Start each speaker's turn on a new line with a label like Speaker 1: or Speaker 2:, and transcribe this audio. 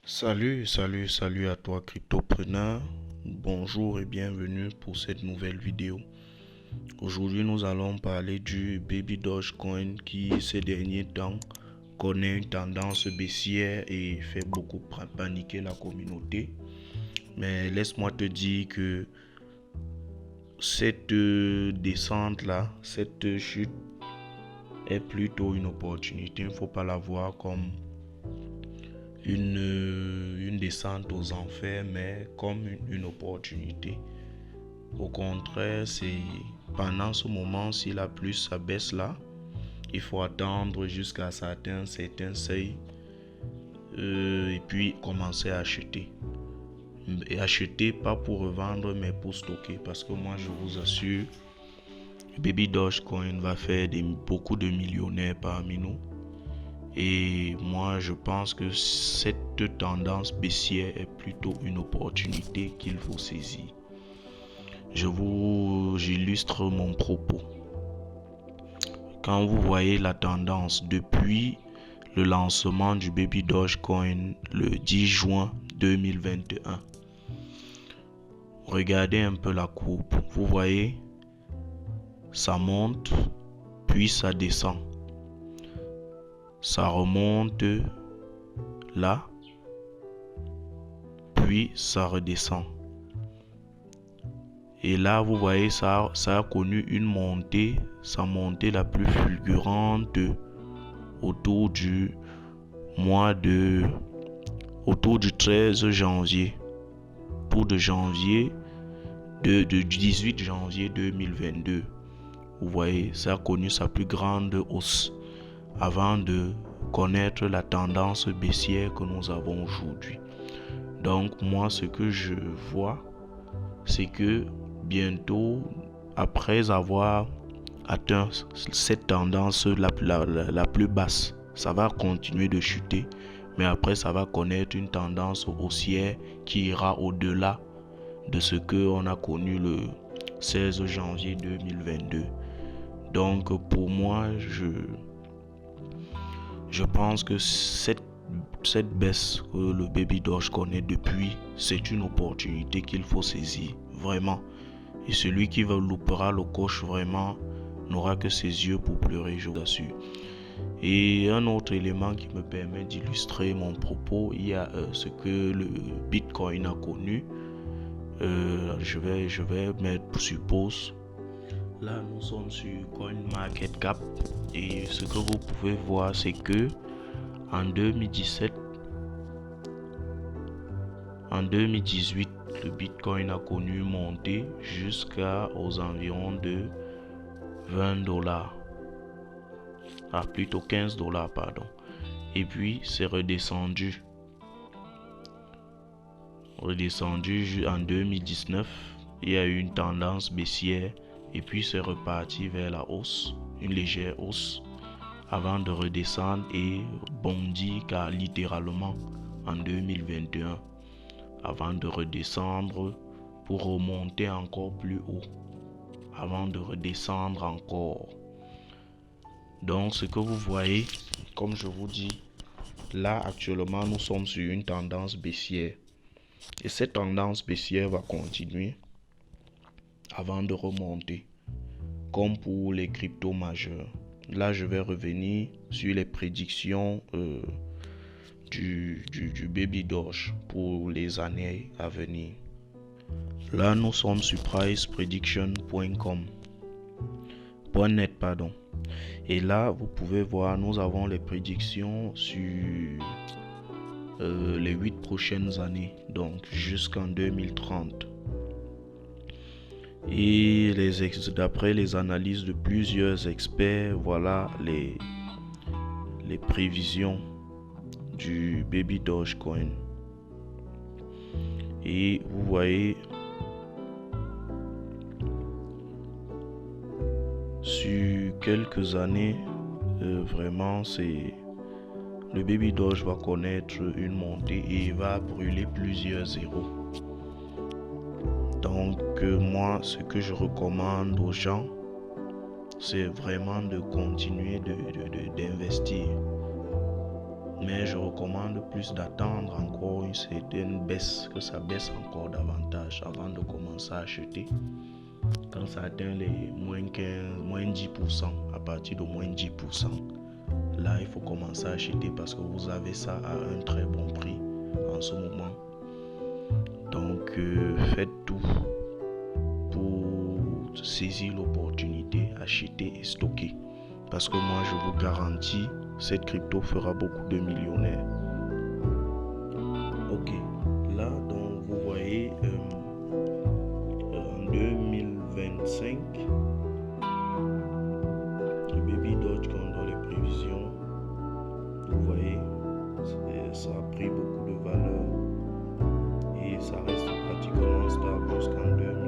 Speaker 1: Salut à toi cryptopreneur. Bonjour et bienvenue pour cette nouvelle vidéo. Aujourd'hui, nous allons parler du Baby Dogecoin qui ces derniers temps connaît une tendance baissière et fait beaucoup paniquer la communauté. Mais laisse-moi te dire que cette descente là, cette chute est plutôt une opportunité. Il ne faut pas la voir comme une descente aux enfers, mais comme une opportunité. Au contraire, c'est pendant ce moment, si la plus ça baisse là, il faut attendre jusqu'à certains seuils et puis commencer à acheter. Et acheter pas pour revendre, mais pour stocker. Parce que moi, je vous assure, Baby Dogecoin va faire beaucoup de millionnaires parmi nous. Et moi, je pense que cette tendance baissière est plutôt une opportunité qu'il faut saisir. J'illustre mon propos. Quand vous voyez la tendance depuis le lancement du Baby Dogecoin le 10 juin 2021, regardez un peu la courbe. Vous voyez, ça monte, puis ça descend. Ça remonte là, puis ça redescend. Et là, vous voyez, ça a connu une montée, sa montée la plus fulgurante autour du 13 janvier. Autour de janvier, du 18 janvier 2022. Vous voyez, ça a connu sa plus grande hausse avant de connaître la tendance baissière que nous avons aujourd'hui. Donc moi, ce que je vois, c'est que bientôt, après avoir atteint cette tendance la plus basse, ça va continuer de chuter, mais après ça va connaître une tendance haussière qui ira au-delà de ce qu'on a connu le 16 janvier 2022. Donc pour moi, je pense que cette baisse que le Baby Doge connaît depuis, c'est une opportunité qu'il faut saisir, vraiment. Et celui qui loupera le coche vraiment n'aura que ses yeux pour pleurer, je vous assure. Et un autre élément qui me permet d'illustrer mon propos, il y a ce que le Bitcoin a connu. Je vais mettre sur pause. Là, nous sommes sur CoinMarketCap et ce que vous pouvez voir, c'est que en 2017, en 2018, le Bitcoin a connu une montée jusqu'aux environs de 20$. Plutôt 15$, pardon. Et puis, c'est redescendu en 2019. Il y a eu une tendance baissière et puis c'est reparti vers la hausse, une légère hausse, avant de redescendre et bondir littéralement en 2021, avant de redescendre pour remonter encore plus haut, avant de redescendre encore. Donc ce que vous voyez, comme je vous dis, là actuellement nous sommes sur une tendance baissière. Et cette tendance baissière va continuer avant de remonter, comme pour les cryptos majeurs. Là, je vais revenir sur les prédictions du Baby Doge pour les années à venir. Là, nous sommes sur priceprediction.net, pardon. Et là, vous pouvez voir, nous avons les prédictions sur les 8 prochaines années, donc jusqu'en 2030. Et d'après les analyses de plusieurs experts, voilà les prévisions du Baby Dogecoin. Et vous voyez, sur quelques années, vraiment le Baby Doge va connaître une montée et va brûler plusieurs zéros. Donc moi, ce que je recommande aux gens, c'est vraiment de continuer d'investir. Mais je recommande plus d'attendre encore une certaine baisse, que ça baisse encore davantage avant de commencer à acheter. Quand ça atteint les moins 15, moins 10%, à partir de moins 10%, là il faut commencer à acheter parce que vous avez ça à un très bon prix en ce moment. Donc faites tout pour saisir l'opportunité, acheter et stocker. Parce que moi je vous garantis, cette crypto fera beaucoup de millionnaires. Ok, là donc vous voyez en 2025, le Baby Dogecoin dans les prévisions, vous voyez, ça a pris beaucoup de valeur et ça reste pratiquement stable jusqu'en 2025.